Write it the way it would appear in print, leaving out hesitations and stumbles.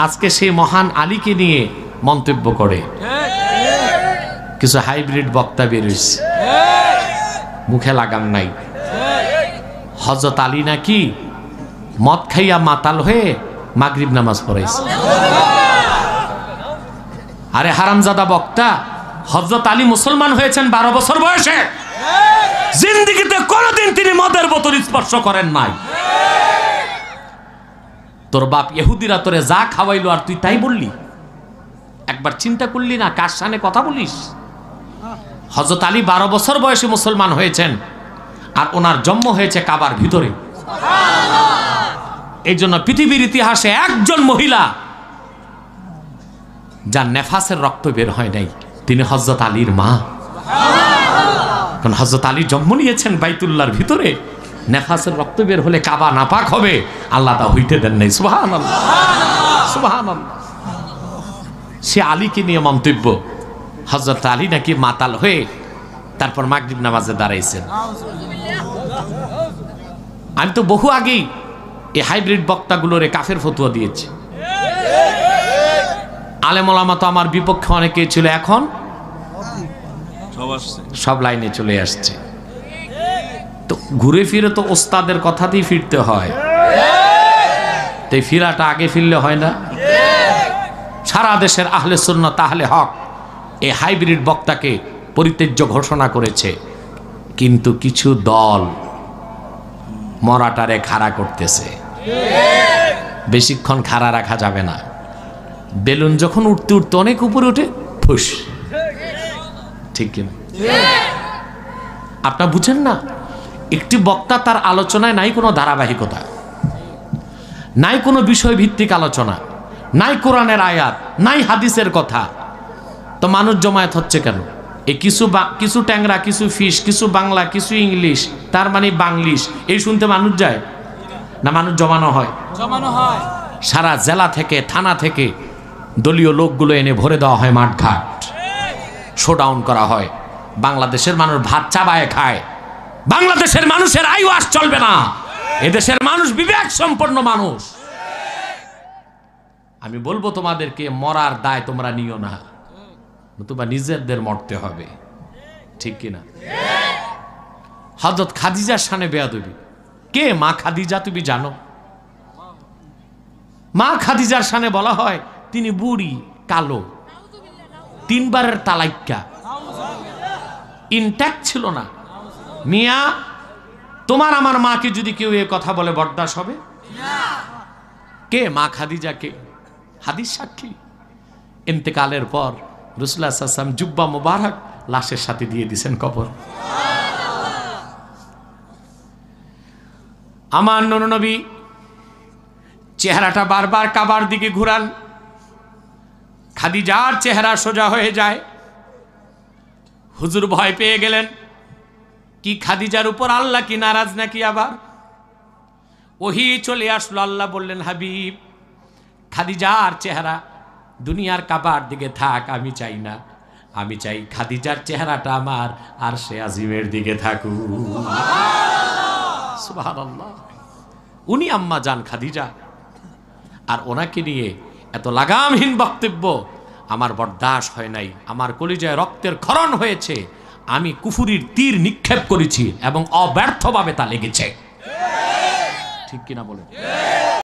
আজকে সেই মহান আলীকে নিয়ে মন্তব্য করে কিছু হাইব্রিড বক্তা বেরিয়েছে, মুখে লাগাম নাই। হযরত আলী নাকি মদ খাইয়া মাতাল হয়ে মাগরিব নামাজ পড়াইছে। আরে হারামজাদা বক্তা, হযরত আলী মুসলমান হয়েছেন 12 বছর বয়সে, জিন্দেগিতে কোনোদিন তিনি মদের বোতল স্পর্শ করেন নাই। তোর বাপ ইহুদিরা তোরে যা খাওয়াইলো আর তুই তাই বললি? একবার চিন্তা করলি না কার সামনে কথা বলিস? হযরত আলী 12 বছর বয়সে মুসলমান হয়েছেন, আর ওনার জন্ম হয়েছে কাবার ভিতরে। এই জন্য পৃথিবীর ইতিহাসে একজন মহিলা যার নেফাসের রক্ত বের হয় নাই, তিনি হযরত আলীর মা। কারণ হযরত আলী জন্ম নিয়েছেন বাইতুল্লাহর ভিতরে, নেফাসের রক্ত বের হলে কাবা নাপাক হবে, আল্লাহ তা হইতে দেন নাই। সুবহানাল্লাহ, সুবহানাল্লাহ। সে আলীকে নিয়ে মন্তব্য, হযরত আলী নাকি মাতাল হয়ে তারপর মাগরিব নামাজে দাঁড়াইছেন। আমি তো বহু আগেই এই হাইব্রিড বক্তাগুলোরে কাফের ফতোয়া দিয়েছি। আলেম ওলামা তো আমার বিপক্ষে অনেকেই ছিল, এখন সব লাইনে চলে আসছে। তো ঘুরে ফিরে তো ওস্তাদের কথাতেই ফিরতে হয়, তাই ফিরাটা আগে ফিরলে হয় না? সারা দেশের আহলে সুন্নাত আহলে হক এই হাইব্রিড বক্তাকে পরিত্যাজ্য ঘোষণা করেছে, কিন্তু কিছু দল মরাটারে খাড়া করতেছে। বেশিক্ষণ খাড়া রাখা যাবে না। বেলুন যখন উঠতে উঠতে অনেক উপরে উঠে ফুস, ঠিক কিনা? আপনারা বুঝেন না, একটি বক্তা তার আলোচনায় নাই কোনো ধারাবাহিকতা, নাই কোনো বিষয় ভিত্তিক আলোচনা, নাই কোরআনের আয়াত, নাই হাদিসের কথা, তো মানুষ জমায়েত হচ্ছে কেন? এই কিছু ট্যাংরা, কিছু ফিস, কিছু বাংলা, কিছু ইংলিশ, তার মানে বাংলিশ, এই শুনতে মানুষ যায় না? মানুষ জমানো হয়, জমানো হয়। সারা জেলা থেকে, থানা থেকে দলীয় লোকগুলো এনে ভরে দেওয়া হয় মাঠঘাট, শোডাউন করা হয়। বাংলাদেশের মানুষ ভাত চাবায় খায়। বাংলাদেশের মানুষের আইওয়াস চলবে না। এদেশের মানুষ বিবেক সম্পন্ন মানুষ। আমি বলবো তোমাদেরকে, মরার দায় তোমরা নিও না, নতুবা নিজেদের মরতে হবে, ঠিক কিনা? হযরত খাদিজার শানে বেয়াদবি। কে মা খাদিজা তুমি জানো? মা খাদিজার শানে বলা হয় তিনি বুড়ি, কালো, 3 বারের তালাক্কা, ইনট্যাক্ট ছিল না। মিয়া, তোমার আমার মাকে যদি কেউ এই কথা বলে বরদাস হবে? কে মা খাদিজা? কে? হাদিস সাক্ষী। ইন্তেকালের পর রাসূলুল্লাহ সাল্লাল্লাহু আলাইহি ওয়াসাল্লাম জুব্বা মুবারক লাশের সাথে দিয়ে দিয়েছেন কবর। আমার নবী চেহারাটা বারবার কাবার দিকে ঘুরান, খাদিজার চেহারা সোজা হয়ে যায়। হুজুর ভয় পেয়ে গেলেন, কি খাদিজার উপর আল্লাহ কি নারাজ নাকি? আবার ওহী চলে আসলো, আল্লাহ বললেন, হাবিব, খাদিজার চেহারা দুনিয়ার কাবার দিকে থাক, আমি চাই না। আমি চাই খাদিজার চেহারাটা আমার আরশে আজিমের দিকে থাকুক। সুবহানাল্লাহ। উনি আম্মা জান খাদিজা, আর ওনাকে নিয়ে এত লাগামহীন বক্তব্য আমার বরদাস্ত হয় নাই। আমার কলিজায় রক্তের ক্ষরণ হয়েছে। আমি কুফুরির তীর নিক্ষেপ করেছি এবং অব্যর্থভাবে তা লেগেছে, ঠিক কিনা বলেন?